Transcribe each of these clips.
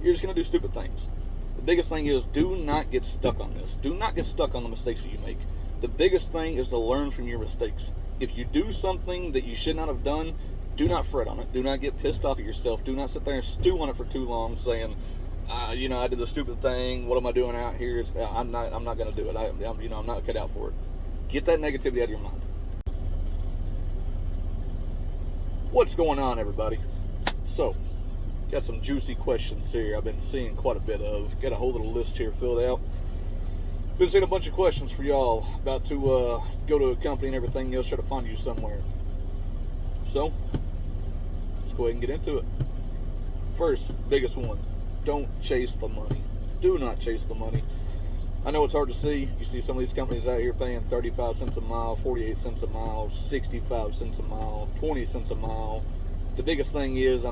you're just going to do stupid things. The biggest thing is, do not get stuck on this. Do not get stuck on the mistakes that you make. The biggest thing is to learn from your mistakes. If you do something that you should not have done, do not fret on it. Do not get pissed off at yourself. Do not sit there and stew on it for too long, saying, I did the stupid thing. What am I doing out here? I'm not going to do it. I'm not cut out for it. Get that negativity out of your mind. What's going on, everybody? So, got some juicy questions here I've been seeing quite a bit of. Got a whole little list here filled out. Been seeing a bunch of questions for y'all. About to go to a company and everything else, try to find you somewhere. So, let's go ahead and get into it. First, biggest one. Don't chase the money. Do not chase the money. I know it's hard to see. You see some of these companies out here paying 35 cents a mile, 48 cents a mile, 65 cents a mile, 20 cents a mile. The biggest thing is,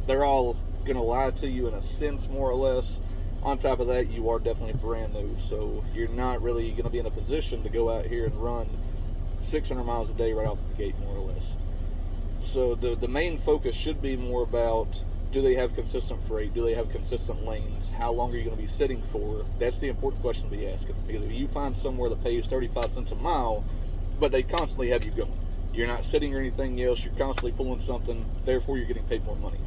they're all going to lie to you in a sense, more or less. On top of that, you are definitely brand new, so you're not really going to be in a position to go out here and run 600 miles a day right off the gate, more or less. So the main focus should be more about, do they have consistent freight? Do they have consistent lanes? How long are you going to be sitting for? That's the important question to be asking. Because if you find somewhere that pays 35 cents a mile, but they constantly have you going, you're not sitting or anything else, you're constantly pulling something, therefore you're getting paid more money.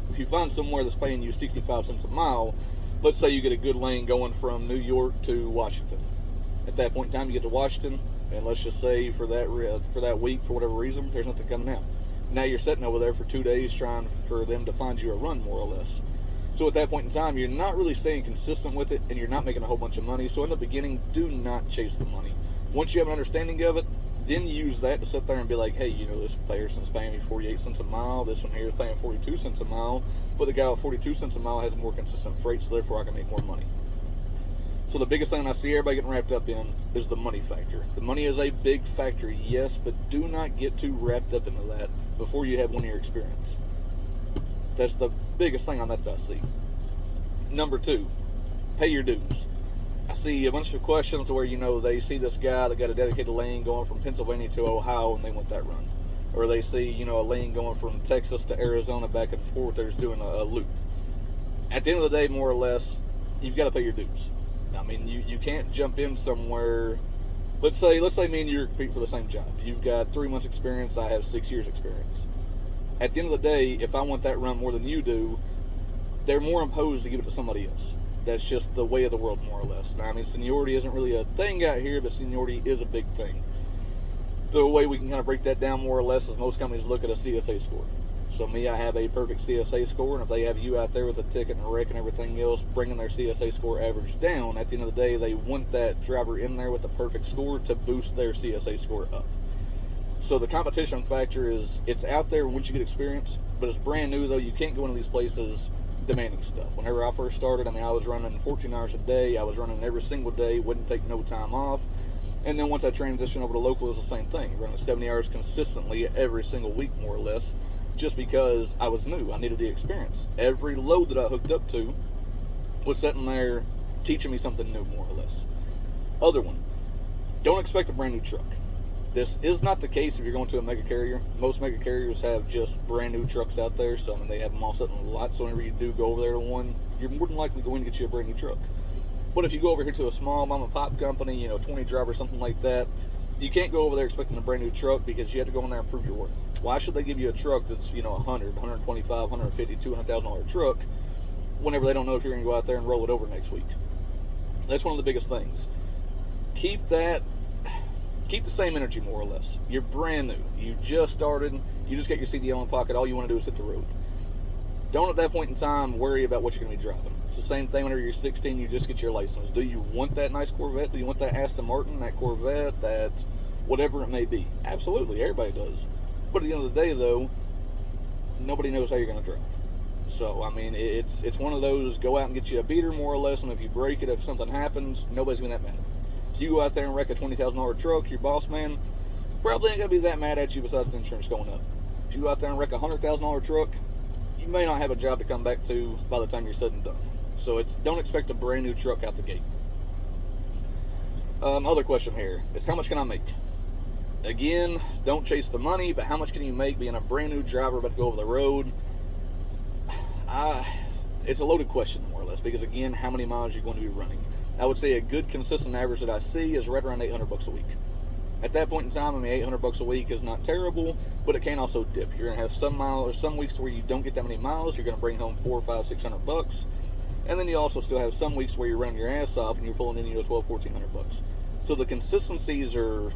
If you find somewhere that's paying you 65 cents a mile, let's say you get a good lane going from New York to Washington. At that point in time, you get to Washington, and let's just say for that week, for whatever reason, there's nothing coming out. Now you're sitting over there for 2 days trying for them to find you a run, more or less. So at that point in time, you're not really staying consistent with it, and you're not making a whole bunch of money. So in the beginning, do not chase the money. Once you have an understanding of it, then use that to sit there and be like, hey, this person's paying me 48 cents a mile. This one here is paying 42 cents a mile. But the guy with 42 cents a mile has more consistent freight, so therefore I can make more money. So the biggest thing I see everybody getting wrapped up in is the money factor. The money is a big factor, yes, but do not get too wrapped up into that before you have 1 year experience. That's the biggest thing on that I see. Number 2, pay your dues. I see a bunch of questions where, they see this guy that got a dedicated lane going from Pennsylvania to Ohio and they want that run. Or they see, a lane going from Texas to Arizona back and forth, they're just doing a loop. At the end of the day, more or less, you've got to pay your dues. You can't jump in somewhere. Let's say me and you are competing for the same job. You've got 3 months experience, I have 6 years experience. At the end of the day, if I want that run more than you do, they're more imposed to give it to somebody else. That's just the way of the world, more or less. Now, seniority isn't really a thing out here, but seniority is a big thing. The way we can kind of break that down more or less is most companies look at a CSA score. So me, I have a perfect CSA score, and if they have you out there with a ticket and a wreck and everything else, bringing their CSA score average down, at the end of the day, they want that driver in there with the perfect score to boost their CSA score up. So the competition factor is, it's out there once you get experience, but it's brand new, though. You can't go into these places demanding stuff. Whenever I first started, I was running 14 hours a day. I was running every single day, wouldn't take no time off. And then once I transitioned over to local, it was the same thing. Running 70 hours consistently every single week, more or less, just because I was new. I needed the experience. Every load that I hooked up to was sitting there teaching me something new, more or less. Other one, don't expect a brand new truck. This is not the case if you're going to a mega carrier. Most mega carriers have just brand new trucks out there, so they have them all sitting on the lot. So whenever you do go over there to one, you're more than likely going to get you a brand new truck. But if you go over here to a small mom and pop company, 20 drivers, something like that, you can't go over there expecting a brand new truck because you have to go in there and prove your worth. Why should they give you a truck that's, $100, $125, $150, $200,000 truck whenever they don't know if you're going to go out there and roll it over next week? That's one of the biggest things. Keep the same energy, more or less. You're brand new. You just started. You just got your CDL in pocket. All you want to do is hit the road. Don't at that point in time worry about what you're going to be driving. It's the same thing whenever you're 16, you just get your license. Do you want that nice Corvette? Do you want that Aston Martin, that Corvette, that whatever it may be? Absolutely, everybody does. But at the end of the day, though, nobody knows how you're going to drive. So, it's one of those, go out and get you a beater, more or less, and if you break it, if something happens, nobody's going to be that mad. If you go out there and wreck a $20,000 truck, your boss man probably ain't going to be that mad at you besides the insurance going up. If you go out there and wreck a $100,000 truck, you may not have a job to come back to by the time you're said and done. So don't expect a brand new truck out the gate. Other question here is, how much can I make? Again, don't chase the money, but how much can you make being a brand new driver about to go over the road? It's a loaded question, more or less, because again, how many miles you're going to be running. I would say a good consistent average that I see is right around $800 a week. At that point in time, I mean, $800 a week is not terrible, but it can also dip. You're going to have some weeks where you don't get that many miles. You're going to bring home $400, $500, $600, and then you also still have some weeks where you're running your ass off and you're pulling in, $1,200, $1,400. So the consistencies are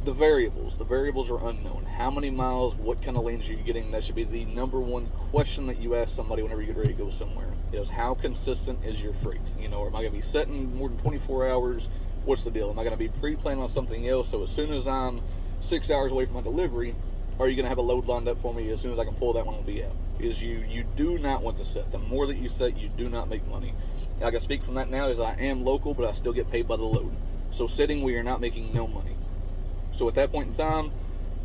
the variables. The variables are unknown. How many miles? What kind of lanes are you getting? That should be the number one question that you ask somebody whenever you get ready to go somewhere. Is how consistent is your freight? Am I going to be setting more than 24 hours? What's the deal? Am I going to be pre-planning on something else? So as soon as I'm 6 hours away from my delivery, are you going to have a load lined up for me as soon as I can pull that one will be out? Is you do not want to set. The more that you set, you do not make money. I can speak from that now, as I am local, but I still get paid by the load. So sitting, we are not making no money. So at that point in time,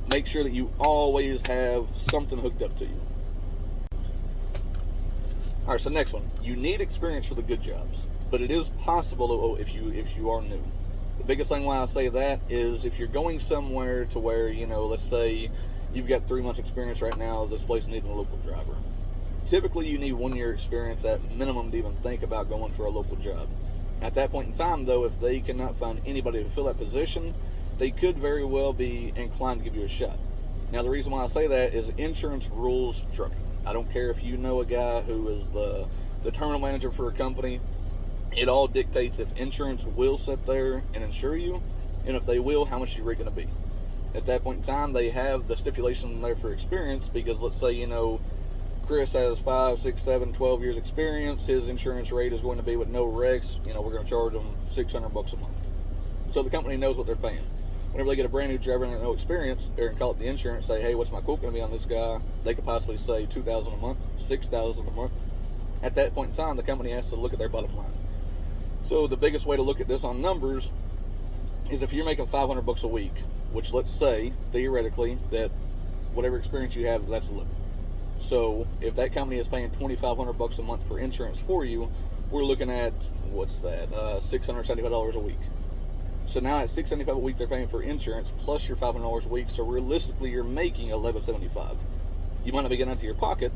make sure that you always have something hooked up to you. All right, so next one. You need experience for the good jobs, but it is possible if you are new. The biggest thing why I say that is if you're going somewhere to where, let's say you've got 3 months experience right now, this place needs a local driver. Typically, you need 1 year experience at minimum to even think about going for a local job. At that point in time, though, if they cannot find anybody to fill that position, they could very well be inclined to give you a shot. Now, the reason why I say that is insurance rules trucking. I don't care if you know a guy who is the terminal manager for a company. It all dictates if insurance will sit there and insure you, and if they will, how much your rate going to be. At that point in time, they have the stipulation there for experience, because let's say, Chris has 5, 6, 7, 12 years experience. His insurance rate is going to be with no wrecks. We're going to charge them $600 a month. So the company knows what they're paying. Whenever they get a brand new driver and no experience, they're going to call up the insurance, say, hey, what's my quote going to be on this guy? They could possibly say $2,000 a month, $6,000 a month. At that point in time, the company has to look at their bottom line. So the biggest way to look at this on numbers is if you're making $500 a week, which let's say, theoretically, that whatever experience you have, that's a limit. So if that company is paying $2,500 a month for insurance for you, we're looking at, $675 a week. So now at $675 a week they're paying for insurance plus your $500 a week. So realistically, you're making $1,175. You might not be getting out to your pocket,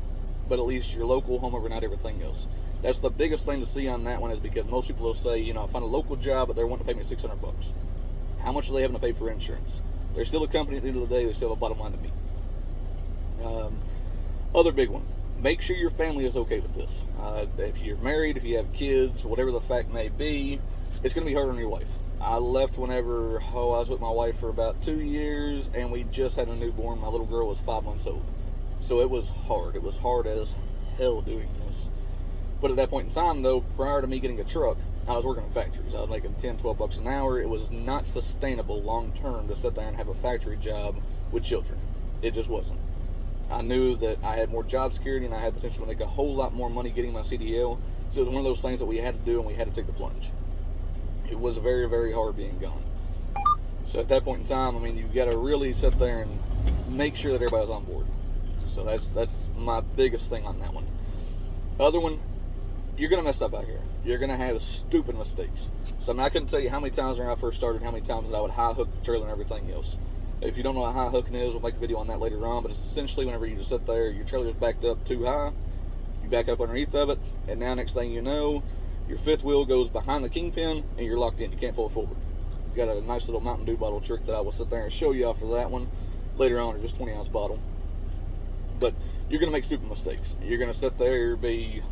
but at least your local, home overnight, everything else. That's the biggest thing to see on that one, is because most people will say, I find a local job, but they're wanting to pay me $600. How much are they having to pay for insurance? They're still a company at the end of the day. They still have a bottom line to meet. Other big one. Make sure your family is okay with this. If you're married, if you have kids, whatever the fact may be, it's going to be hard on your wife. I left whenever I was with my wife for about 2 years, and we just had a newborn. My little girl was 5 months old. So it was hard. It was hard as hell doing this. But at that point in time, though, prior to me getting a truck, I was working in factories. I was making $10, $12 an hour. It was not sustainable long term to sit there and have a factory job with children. It just wasn't. I knew that I had more job security and I had potential to make a whole lot more money getting my CDL. So it was one of those things that we had to do, and we had to take the plunge. It was very, very hard being gone. So at that point in time, you got to really sit there and make sure that everybody's on board. So that's my biggest thing on that one. Other one, you're going to mess up out here. You're going to have stupid mistakes. So I couldn't tell you how many times when I first started, how many times that I would high hook the trailer and everything else. If you don't know what high hooking is, we'll make a video on that later on, but it's essentially whenever you just sit there, your trailer's backed up too high, you back up underneath of it, and now next thing you know, your fifth wheel goes behind the kingpin, and you're locked in. You can't pull it forward. You got a nice little Mountain Dew bottle trick that I will sit there and show you off for that one later on, or just 20-ounce bottle. But you're going to make stupid mistakes. You're going to sit there, be,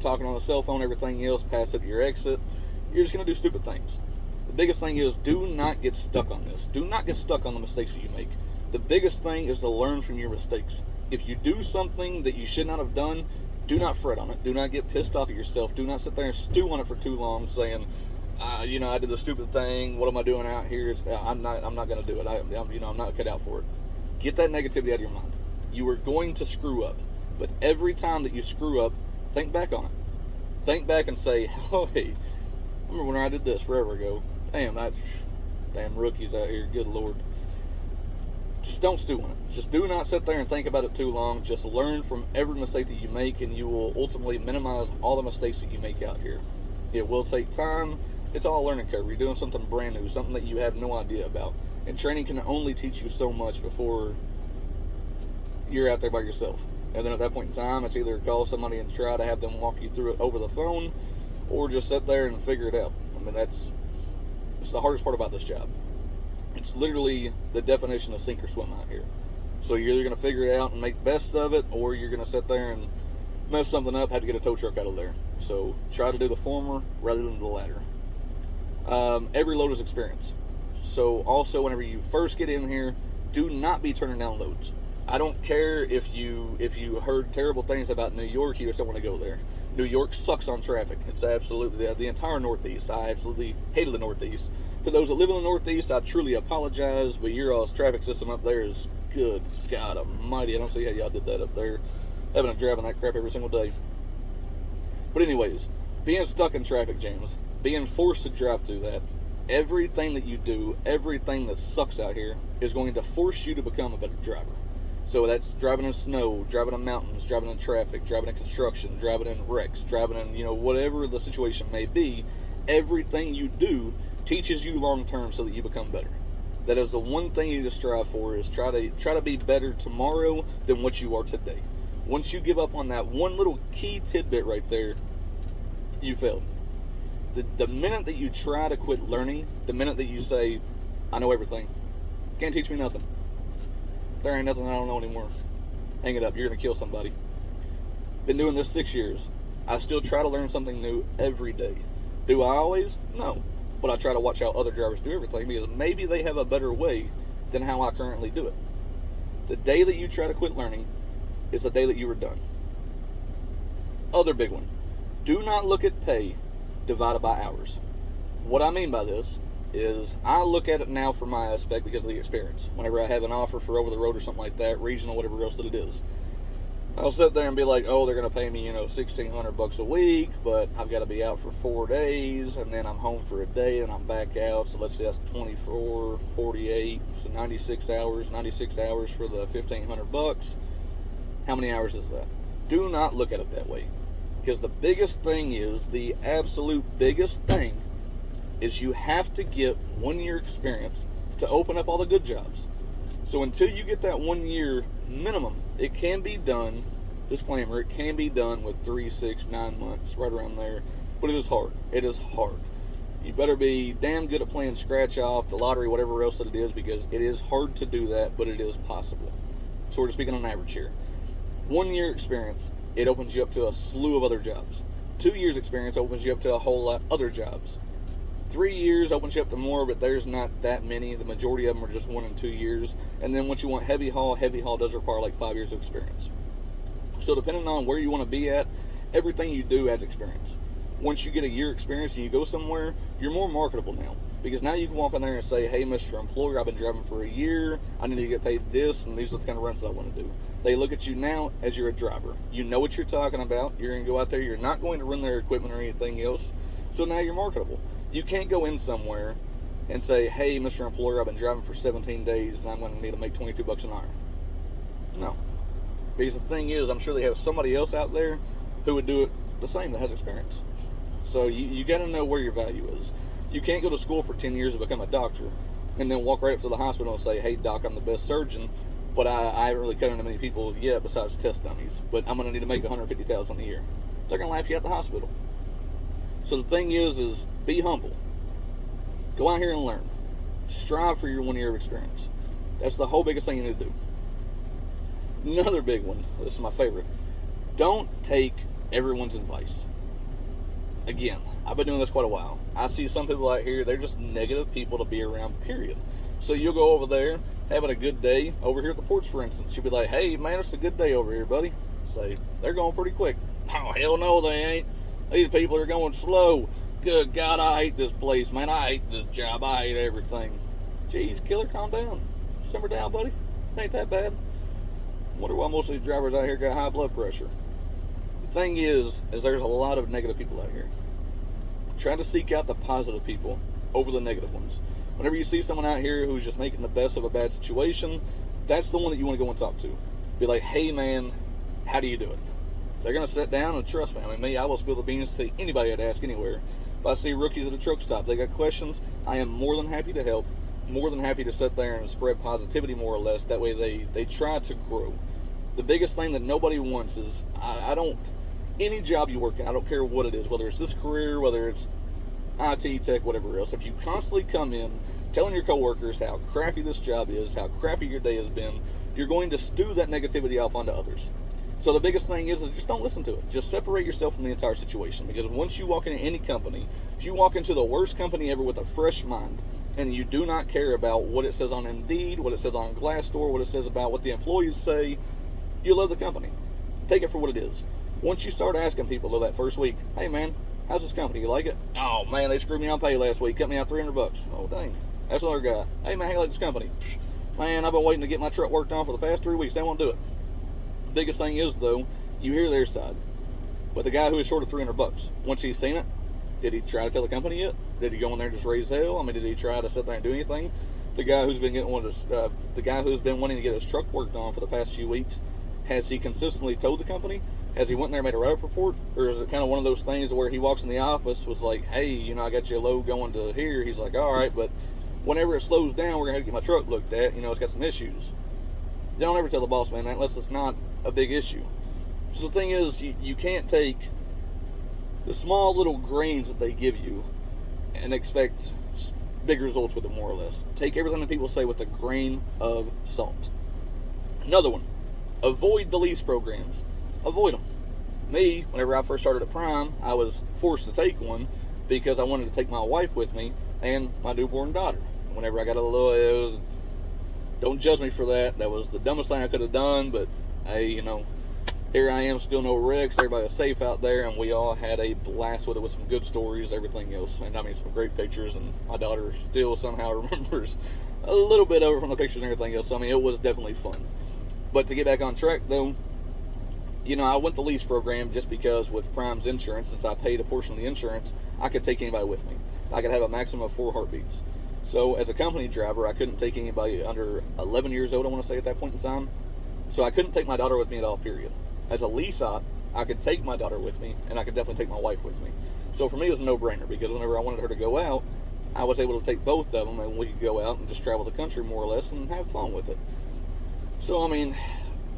talking on the cell phone, everything else, pass it at your exit. You're just going to do stupid things. The biggest thing is, do not get stuck on this. Do not get stuck on the mistakes that you make. The biggest thing is to learn from your mistakes. If you do something that you should not have done, do not fret on it. Do not get pissed off at yourself. Do not sit there and stew on it for too long, saying, I did the stupid thing. What am I doing out here? I'm not going to do it. I'm not cut out for it. Get that negativity out of your mind. You are going to screw up, but every time that you screw up, think back on it. Think back and say, oh, hey, I remember when I did this forever ago. Damn rookies out here, good Lord. Just don't stew on it. Just do not sit there and think about it too long. Just learn from every mistake that you make, and you will ultimately minimize all the mistakes that you make out here. It will take time. It's all a learning curve. You're doing something brand new, something that you have no idea about. And training can only teach you so much before you're out there by yourself. And then at that point in time, it's either call somebody and try to have them walk you through it over the phone, or just sit there and figure it out. I mean, it's the hardest part about this job. It's literally the definition of sink or swim out here. So you're either going to figure it out and make the best of it, or you're going to sit there and mess something up, have to get a tow truck out of there. So try to do the former rather than the latter. Every load is experience. So also, whenever you first get in here, do not be turning down loads. I don't care if you heard terrible things about New York, you just don't want to go there. New York sucks on traffic. It's absolutely the entire Northeast. I absolutely hated the Northeast. To those that live in the Northeast, I truly apologize, but your all's traffic system up there is good. God almighty, I don't see how y'all did that up there. Having to drive on that crap every single day. But anyways, being stuck in traffic jams, being forced to drive through that, everything that you do, everything that sucks out here is going to force you to become a better driver. So that's driving in snow, driving in mountains, driving in traffic, driving in construction, driving in wrecks, driving in, whatever the situation may be. Everything you do teaches you long term so that you become better. That is the one thing you need to strive for, is try to be better tomorrow than what you are today. Once you give up on that one little key tidbit right there, you failed. The minute that you try to quit learning, the minute that you say, I know everything, can't teach me nothing. There ain't nothing I don't know anymore. Hang it up, you're going to kill somebody. Been doing this 6 years. I still try to learn something new every day. Do I always? No. But I try to watch how other drivers do everything, because maybe they have a better way than how I currently do it. The day that you try to quit learning is the day that you are done. Other big one. Do not look at pay divided by hours. What I mean by this is I look at it now from my aspect because of the experience. Whenever I have an offer for over the road or something like that, regional, whatever else that it is, I'll sit there and be like, oh, they're going to pay me, $1,600 a week, but I've got to be out for 4 days, and then I'm home for a day, and I'm back out. So let's say that's 24, 48, so 96 hours for the $1,500. How many hours is that? Do not look at it that way. Because the biggest thing is, the absolute biggest thing is you have to get 1 year experience to open up all the good jobs. So until you get that 1 year minimum, it can be done, disclaimer, it can be done with 3, 6, 9 months, right around there, but it is hard. It is hard. You better be damn good at playing scratch off, the lottery, whatever else that it is, because it is hard to do that, but it is possible. So we're just speaking on average here. 1 year experience, it opens you up to a slew of other jobs. 2 years experience opens you up to a whole lot other jobs. 3 years opens you up to more, but there's not that many. The majority of them are just 1 and 2 years. And then once you want heavy haul does require like 5 years of experience. So depending on where you want to be at, everything you do adds experience. Once you get a year experience and you go somewhere, you're more marketable now. Because now you can walk in there and say, hey, Mr. Employer, I've been driving for a year. I need to get paid this, and these are the kind of runs that I want to do. They look at you now as you're a driver. You know what you're talking about. You're going to go out there. You're not going to run their equipment or anything else. So now you're marketable. You can't go in somewhere and say, hey, Mr. Employer, I've been driving for 17 days, and I'm going to need to make $22 an hour. No. Because the thing is, I'm sure they have somebody else out there who would do it the same that has experience. So you got to know where your value is. You can't go to school for 10 years to become a doctor and then walk right up to the hospital and say, hey, doc, I'm the best surgeon, but I haven't really cut into many people yet besides test dummies, but I'm going to need to make $150,000 a year. They're going to laugh you at the hospital. So the thing is be humble. Go out here and learn. Strive for your 1 year of experience. That's the whole biggest thing you need to do. Another big one, this is my favorite. Don't take everyone's advice. Again, I've been doing this quite a while. I see some people out here, they're just negative people to be around, period. So you'll go over there, having a good day, over here at the porch, for instance. You'll be like, hey, man, it's a good day over here, buddy. Say, they're going pretty quick. Oh, hell no, they ain't. These people are going slow. Good God, I hate this place, man. I hate this job. I hate everything. Jeez, killer, calm down. Simmer down, buddy. It ain't that bad. Wonder why most of these drivers out here got high blood pressure. The thing is there's a lot of negative people out here. Try to seek out the positive people over the negative ones. Whenever you see someone out here who's just making the best of a bad situation, that's the one that you want to go and talk to. Be like, hey man, how do you do it? They're going to sit down and trust me. I mean, I will spill the beans to anybody I'd ask anywhere. If I see rookies at a truck stop, they got questions, I am more than happy to help. More than happy to sit there and spread positivity more or less. That way they try to grow. The biggest thing that nobody wants is, any job you work in, I don't care what it is, whether it's this career, whether it's IT, tech, whatever else, if you constantly come in telling your coworkers how crappy this job is, how crappy your day has been, you're going to stew that negativity off onto others. So the biggest thing is just don't listen to it. Just separate yourself from the entire situation, because once you walk into any company, if you walk into the worst company ever with a fresh mind, and you do not care about what it says on Indeed, what it says on Glassdoor, what it says about what the employees say, you love the company. Take it for what it is. Once you start asking people, though, that first week, hey man, how's this company? You like it? Oh man, they screwed me on pay last week, cut me out $300. Oh dang, that's another guy. Hey man, how you like this company? Man, I've been waiting to get my truck worked on for the past 3 weeks. They won't do it. The biggest thing is, though, you hear their side. But the guy who is short of $300, once he's seen it, did he try to tell the company yet? Did he go in there and just raise hell? I mean, did he try to sit there and do anything? The guy who's been wanting to get his truck worked on for the past few weeks, has he consistently told the company? Has he went in there and made a write-up report? Or is it kind of one of those things where he walks in the office, was like, hey, I got you a load going to here. He's like, all right, but whenever it slows down, we're going to have to get my truck looked at. It's got some issues. Don't ever tell the boss man that unless it's not a big issue. So the thing is, you can't take the small little grains that they give you and expect big results with it, more or less. Take everything that people say with a grain of salt. Another one, avoid the lease programs. Avoid them. Me, whenever I first started at Prime, I was forced to take one because I wanted to take my wife with me and my newborn daughter. Whenever I got a little, don't judge me for that. That was the dumbest thing I could have done, but hey, here I am, still no wrecks. Everybody was safe out there, and we all had a blast with it, with some good stories, everything else. And I mean, some great pictures, and my daughter still somehow remembers a little bit of it from the pictures and everything else. So, I mean, it was definitely fun. But to get back on track, though, I went the lease program just because with Prime's insurance, since I paid a portion of the insurance, I could take anybody with me. I could have a maximum of 4 heartbeats. So as a company driver, I couldn't take anybody under 11 years old, I want to say, at that point in time. So I couldn't take my daughter with me at all, period. As a lease op, I could take my daughter with me, and I could definitely take my wife with me. So for me, it was a no-brainer, because whenever I wanted her to go out, I was able to take both of them, and we could go out and just travel the country more or less and have fun with it. So, I mean,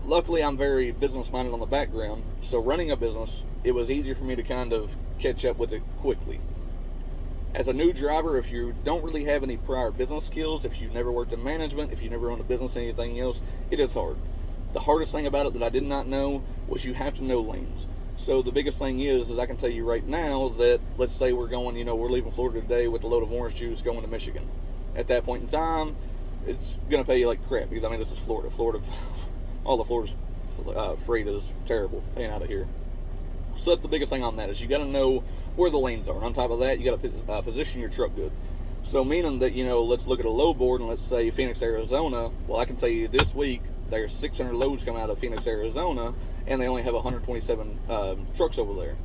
luckily I'm very business-minded on the background, so running a business, it was easier for me to kind of catch up with it quickly. As a new driver, if you don't really have any prior business skills, if you've never worked in management, if you've never owned a business, anything else, it is hard. The hardest thing about it that I did not know was you have to know lanes. So the biggest thing is I can tell you right now that, let's say we're going, we're leaving Florida today with a load of orange juice going to Michigan. At that point in time, it's going to pay you like crap, because, I mean, this is Florida. All the Florida's freight is terrible paying out of here. So that's the biggest thing on that, is you got to know where the lanes are. And on top of that, you got to position your truck good. So meaning that, let's look at a load board, and let's say Phoenix, Arizona. Well, I can tell you this week, there's 600 loads coming out of Phoenix, Arizona, and they only have 127 trucks over there.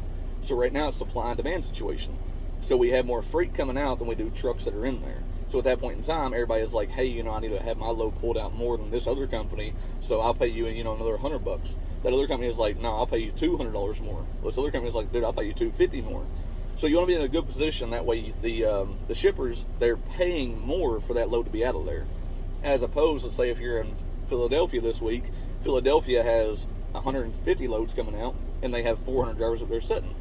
So right now, it's supply and demand situation. So we have more freight coming out than we do trucks that are in there. So at that point in time, everybody is like, hey, I need to have my load pulled out more than this other company, so I'll pay you, another $100. That other company is like, no, I'll pay you $200 more. This other company is like, dude, I'll pay you $250 more. So you want to be in a good position. That way, the shippers, they're paying more for that load to be out of there. As opposed, let's say if you're in Philadelphia this week, Philadelphia has 150 loads coming out, and they have 400 drivers that they're sitting.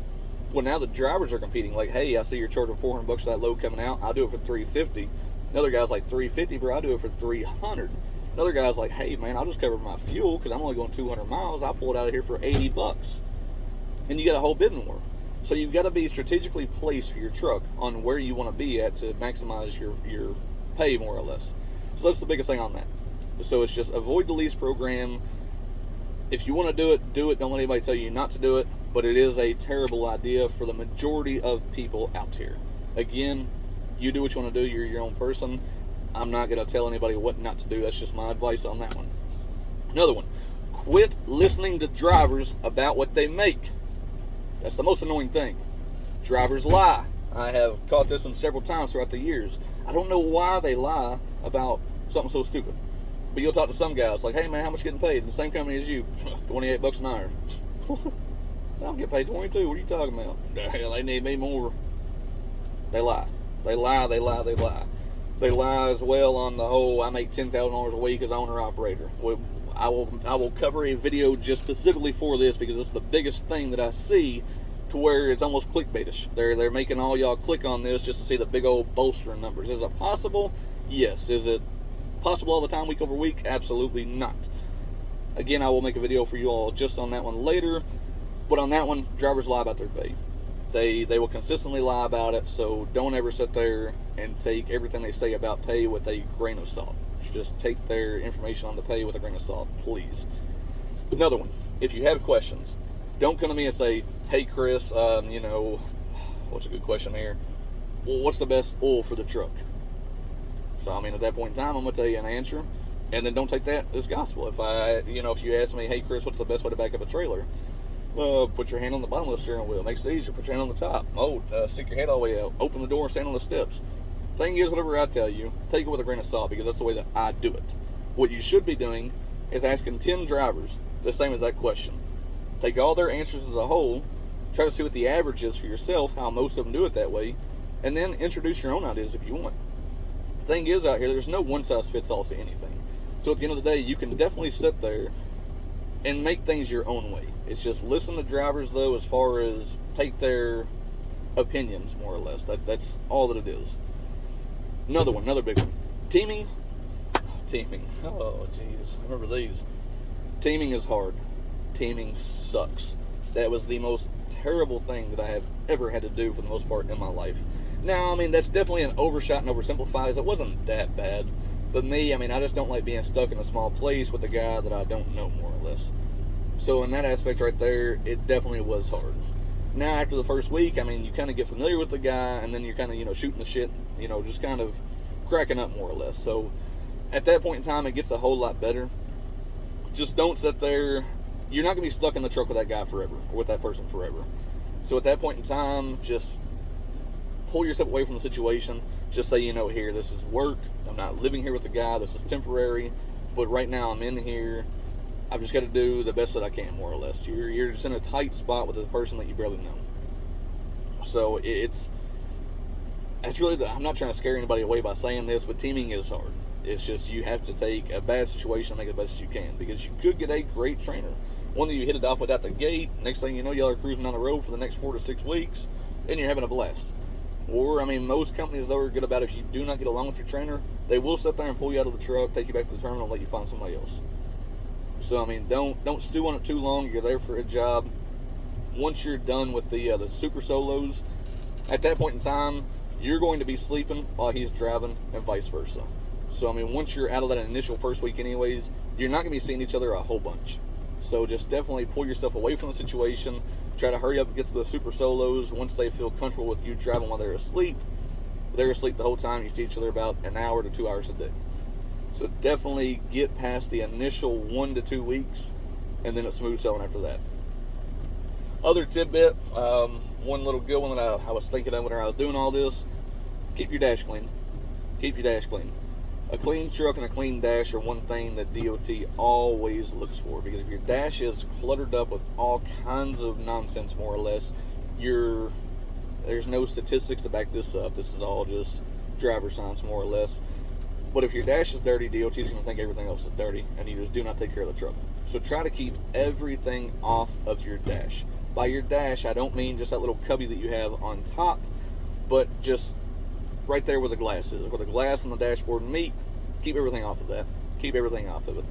Well, now the drivers are competing. Like, hey, I see you're charging $400 for that load coming out. I'll do it for $350. Another guy's like, $350, bro. I'll do it for $300. Another guy's like, hey, man, I'll just cover my fuel because I'm only going 200 miles. I'll pull it out of here for $80. And you got a whole bidding war. So you've got to be strategically placed for your truck on where you want to be at to maximize your pay, more or less. So that's the biggest thing on that. So it's just avoid the lease program. If you want to do it, do it. Don't let anybody tell you not to do it. But it is a terrible idea for the majority of people out here. Again, you do what you want to do. You're your own person. I'm not going to tell anybody what not to do. That's just my advice on that one. Another one. Quit listening to drivers about what they make. That's the most annoying thing. Drivers lie. I have caught this one several times throughout the years. I don't know why they lie about something so stupid. But you'll talk to some guys like, hey man, how much you getting paid? In the same company as you, $28 an hour. I don't get paid 22. What are you talking about? Hell, they need me more. They lie. They lie. They lie as well on the whole, I make $10,000 a week as owner-operator. Well, I will cover a video just specifically for this, because it's the biggest thing that I see, to where it's almost clickbaitish. They're making all y'all click on this just to see the big old bolstering numbers. Is it possible? Yes. Is it possible all the time, week over week? Absolutely not. Again, I will make a video for you all just on that one later. But on that one, drivers lie about their pay. They will consistently lie about it, so don't ever sit there and take everything they say about pay with a grain of salt. Just take their information on the pay with a grain of salt, please. Another one, if you have questions, don't come to me and say, hey Chris, what's a good question here? Well, what's the best oil for the truck? So, I mean, at that point in time, I'm going to tell you an answer, and then don't take that as gospel. If you ask me, hey Chris, what's the best way to back up a trailer? Put your hand on the bottom of the steering wheel. Makes it easier. Put your hand on the top. Stick your head all the way out. Open the door and stand on the steps. Thing is, whatever I tell you, take it with a grain of salt, because that's the way that I do it. What you should be doing is asking 10 drivers the same exact question. Take all their answers as a whole, try to see what the average is for yourself, how most of them do it that way, and then introduce your own ideas if you want. The thing is, out here, there's no one-size-fits-all to anything. So at the end of the day, you can definitely sit there and make things your own way. It's just listen to drivers, though, as far as take their opinions, more or less. That's all that it is. Another big one. Teaming. Oh, jeez. I remember these. Teaming is hard. Teaming sucks. That was the most terrible thing that I have ever had to do for the most part in my life. Now, I mean, that's definitely an overshot and oversimplifies. It wasn't that bad. But me, I mean, I just don't like being stuck in a small place with a guy that I don't know, more or less. So in that aspect right there, it definitely was hard. Now, after the first week, I mean, you kind of get familiar with the guy, and then you're kind of, shooting the shit, just kind of cracking up, more or less. So at that point in time, it gets a whole lot better. Just don't sit there. You're not going to be stuck in the truck with that guy forever, or with that person forever. So at that point in time, just pull yourself away from the situation. Just say, here, this is work. I'm not living here with the guy. This is temporary. But right now, I'm in here. I've just got to do the best that I can, more or less. You're just in a tight spot with a person that you barely know. So it's really, I'm not trying to scare anybody away by saying this, but teaming is hard. It's just you have to take a bad situation and make it the best you can, because you could get a great trainer. One that you hit it off with out the gate, next thing you know, y'all are cruising down the road for the next 4 to 6 weeks, and you're having a blast. Or, I mean, most companies, though, are good about, if you do not get along with your trainer, they will sit there and pull you out of the truck, take you back to the terminal, and let you find somebody else. So, I mean, don't stew on it too long. You're there for a job. Once you're done with the super solos, at that point in time, you're going to be sleeping while he's driving, and vice versa. So, I mean, once you're out of that initial first week anyways, you're not going to be seeing each other a whole bunch. So just definitely pull yourself away from the situation. Try to hurry up and get to the super solos. Once they feel comfortable with you driving while they're asleep the whole time. You see each other about an hour to 2 hours a day. So definitely get past the initial 1 to 2 weeks, and then it's smooth sailing after that. Other tidbit, one little good one that I was thinking of when I was doing all this: keep your dash clean. Keep your dash clean. A clean truck and a clean dash are one thing that DOT always looks for, because if your dash is cluttered up with all kinds of nonsense, more or less, there's no statistics to back this up. This is all just driver science, more or less. But if your dash is dirty, DOT is going to think everything else is dirty, and you just do not take care of the truck. So try to keep everything off of your dash. By your dash, I don't mean just that little cubby that you have on top, but just right there where the glass is. Where the glass and the dashboard meet, keep everything off of that. Keep everything off of it.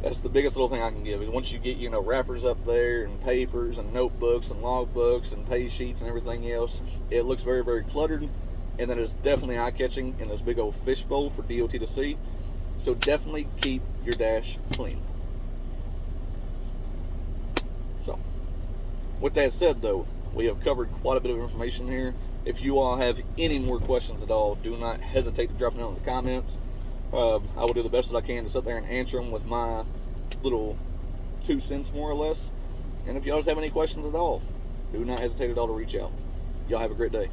That's the biggest little thing I can give. Is once you get, wrappers up there, and papers, and notebooks, and logbooks, and pay sheets, and everything else, it looks very, very cluttered. And that is definitely eye-catching in this big old fishbowl for DOT to see. So definitely keep your dash clean. So, with that said, though, we have covered quite a bit of information here. If you all have any more questions at all, do not hesitate to drop them down in the comments. I will do the best that I can to sit there and answer them with my little 2 cents, more or less. And if y'all just have any questions at all, do not hesitate at all to reach out. Y'all have a great day.